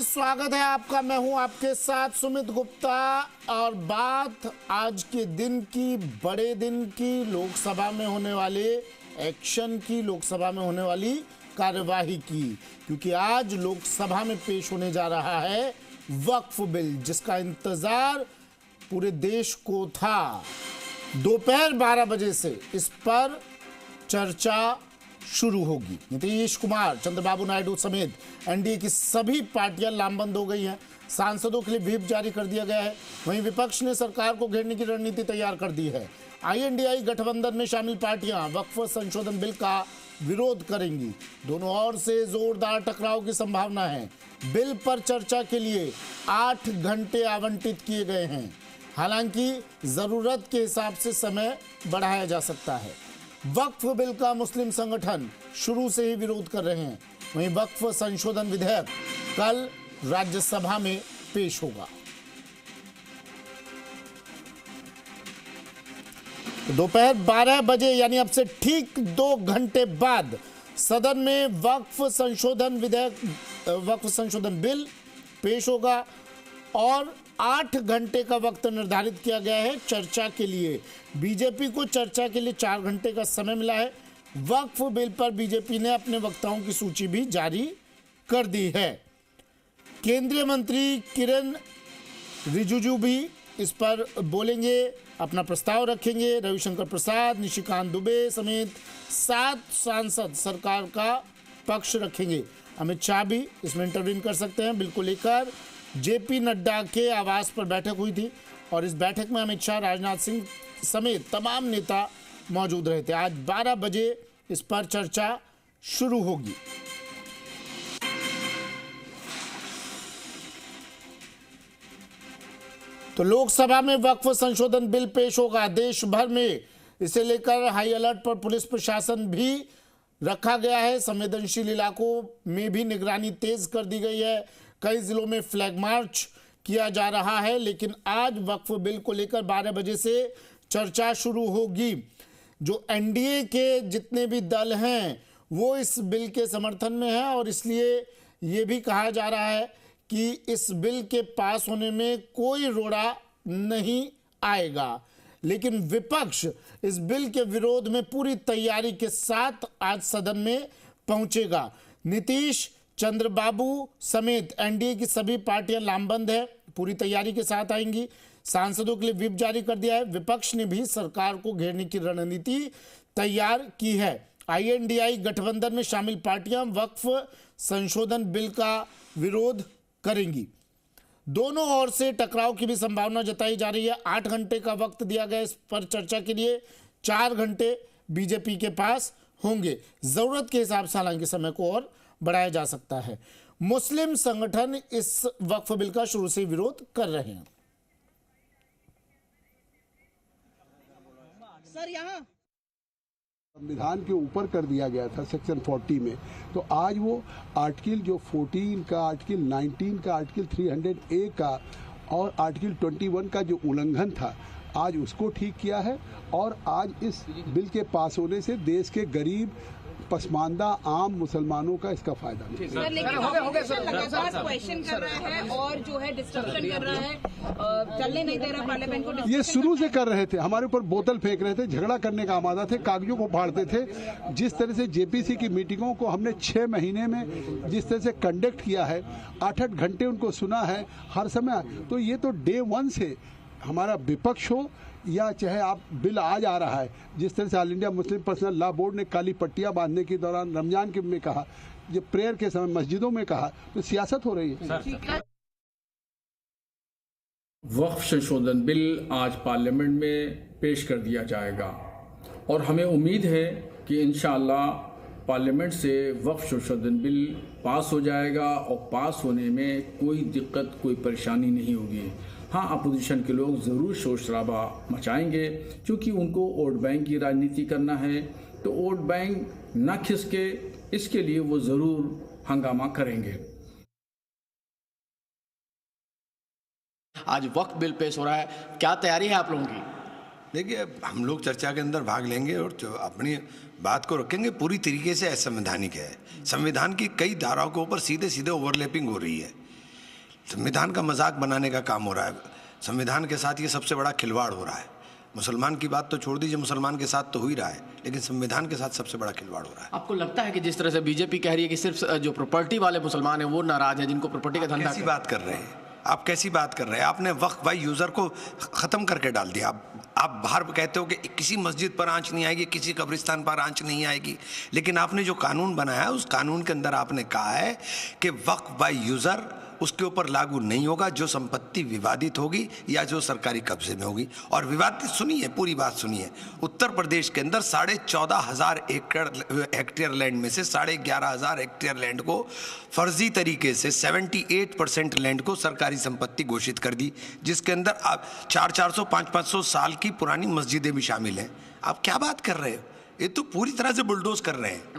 स्वागत है आपका। मैं हूं आपके साथ सुमित गुप्ता और बात आज के दिन की, बड़े दिन की, लोकसभा में होने वाले एक्शन की, लोकसभा में होने वाली कार्यवाही की, क्योंकि आज लोकसभा में पेश होने जा रहा है वक्फ बिल, जिसका इंतजार पूरे देश को था। दोपहर 12 बजे से इस पर चर्चा शुरू होगी। नीतीश कुमार, चंद्रबाबू नायडू समेत एनडीए की सभी पार्टियां लामबंद हो गई हैं। सांसदों के लिए व्हिप जारी कर दिया गया है। वहीं विपक्ष ने सरकार को घेरने की रणनीति तैयार कर दी है। आईएनडीआई गठबंधन में शामिल पार्टियां वक्फ संशोधन बिल का विरोध करेंगी। दोनों ओर से जोरदार टकराव की संभावना है। बिल पर चर्चा के लिए 8 घंटे आवंटित किए गए हैं। हालांकि जरूरत के हिसाब से समय बढ़ाया जा सकता है। वक्फ बिल का मुस्लिम संगठन शुरू से ही विरोध कर रहे हैं। वहीं वक्फ संशोधन विधेयक कल राज्यसभा में पेश होगा। दोपहर 12 बजे यानी अब से ठीक 2 घंटे बाद सदन में वक्फ संशोधन बिल पेश होगा और 8 घंटे का वक्त निर्धारित किया गया है चर्चा के लिए। बीजेपी को चर्चा के लिए 4 घंटे का समय मिला है। वक्फ बिल पर बीजेपी ने अपने वक्ताओं की सूची भी जारी कर दी है। केंद्रीय मंत्री किरेन रिजिजू भी इस पर बोलेंगे, अपना प्रस्ताव रखेंगे। रविशंकर प्रसाद, निशिकांत दुबे समेत 7 सांसद सरकार का पक्ष रखेंगे। अमित शाह भी इसमें इंटरवीन कर सकते हैं। बिल को लेकर जेपी नड्डा के आवास पर बैठक हुई थी और इस बैठक में अमित शाह, राजनाथ सिंह समेत तमाम नेता मौजूद रहे थे। आज 12 बजे इस पर चर्चा शुरू होगी। तो लोकसभा में वक्फ संशोधन बिल पेश होगा। देश भर में इसे लेकर हाई अलर्ट पर पुलिस प्रशासन भी रखा गया है। संवेदनशील इलाकों में भी निगरानी तेज कर दी गई है। कई जिलों में फ्लैग मार्च किया जा रहा है। लेकिन आज वक्फ बिल को लेकर 12 बजे से चर्चा शुरू होगी। जो एनडीए के जितने भी दल हैं वो इस बिल के समर्थन में हैं और इसलिए ये भी कहा जा रहा है कि इस बिल के पास होने में कोई रोड़ा नहीं आएगा। लेकिन विपक्ष इस बिल के विरोध में पूरी तैयारी के साथ आज सदन में पहुंचेगा। नीतीश, चंद्रबाबू समेत एनडीए की सभी पार्टियां लामबंद है, पूरी तैयारी के साथ आएंगी। सांसदों के लिए व्हिप जारी कर दिया है। विपक्ष ने भी सरकार को घेरने की रणनीति तैयार की है। आईएनडीआई गठबंधन में शामिल पार्टियां वक्फ संशोधन बिल का विरोध करेंगी। दोनों ओर से टकराव की भी संभावना जताई जा रही है। 8 घंटे का वक्त दिया गया इस पर चर्चा के लिए। 4 घंटे बीजेपी के पास होंगे। जरूरत के हिसाब से हालांकि समय को और बढ़ाया जा सकता है। मुस्लिम संगठन इस वक्फ बिल का शुरू से विरोध कर रहे हैं। सर, यहाँ संविधान के ऊपर कर दिया गया था सेक्शन 40 में, तो आज वो आर्टिकल जो 14 का, आर्टिकल 19 का, आर्टिकल 300A का और आर्टिकल 21 का जो उल्लंघन था, आज उसको ठीक किया है। और आज इस बिल के पास होने से देश के गरीब, पसमानदा, आम मुसलमानों का इसका फायदा नहीं। सर, लेकिन लगातार क्वेश्चन कर रहा है और जो है डिस्ट्रक्शन कर रहा है, चलने नहीं दे रहा पार्लियामेंट को। ये शुरू से कर रहे थे, हमारे ऊपर बोतल फेंक रहे थे, झगड़ा करने का आमादा थे, कागजों को फाड़ते थे। जिस तरह से जेपीसी की मीटिंगों को हमने 6 महीने में जिस तरह से कंडक्ट किया है, 8-8 घंटे उनको सुना है हर समय, तो ये तो डे 1 से हमारा विपक्ष हो या चाहे आप बिल आज आ रहा है, जिस तरह से all India Muslim personal law board ने काली पट्टियां बांधने के दौरान रमजान के में कहा, जब प्रेयर के समय मस्जिदों में कहा, तो सियासत हो रही है। वक्फ संशोधन बिल आज पार्लियामेंट में पेश कर दिया जाएगा और हमें उम्मीद है कि इंशाअल्लाह पार्लियामेंट से वक्फ संशोधन बिल पास हो जाएगा और पास होने में कोई दिक्कत, कोई परेशानी नहीं होगी। हाँ, अपोजिशन के लोग ज़रूर शोर शराबा मचाएंगे क्योंकि उनको वोट बैंक की राजनीति करना है, तो वोट बैंक न खिसके इसके लिए वो ज़रूर हंगामा करेंगे। आज वक्त बिल पेश हो रहा है, क्या तैयारी है आप लोगों की? देखिए, हम लोग चर्चा के अंदर भाग लेंगे और अपनी बात को रखेंगे पूरी तरीके से असंवैधानिक है। संविधान की कई धाराओं के ऊपर सीधे सीधे ओवरलैपिंग हो रही है। संविधान का मजाक बनाने का काम हो रहा है। संविधान के साथ ये सबसे बड़ा खिलवाड़ हो रहा है। मुसलमान की बात तो छोड़ दीजिए, मुसलमान के साथ तो हो ही रहा है, लेकिन संविधान के साथ सबसे बड़ा खिलवाड़ हो रहा है। आपको लगता है कि जिस तरह से बीजेपी कह रही है कि सिर्फ जो प्रॉपर्टी वाले मुसलमान हैं वो नाराज हैं, जिनको प्रॉपर्टी का धंधा कैसी बात कर रहे हैं आप? कैसी बात कर रहे हैं? आपने वक्फ बाय यूजर को खत्म करके डाल दिया। आप बाहर कहते हो कि किसी मस्जिद पर आंच नहीं आएगी, किसी कब्रिस्तान पर आंच नहीं आएगी, लेकिन आपने जो कानून बनाया है उस कानून के अंदर आपने कहा है कि वक्फ बाय यूजर उसके ऊपर लागू नहीं होगा जो संपत्ति विवादित होगी या जो सरकारी कब्जे में होगी। और विवादित सुनिए, पूरी बात सुनिए। उत्तर प्रदेश के अंदर 14,500 हेक्टेयर लैंड में से 11,500 हेक्टेयर लैंड को फर्जी तरीके से 78% लैंड को सरकारी संपत्ति घोषित कर दी, जिसके अंदर 400, 500 साल की पुरानी मस्जिदें भी शामिल हैं। आप क्या बात कर रहे हो? ये तो पूरी तरह से बुलडोज कर रहे हैं।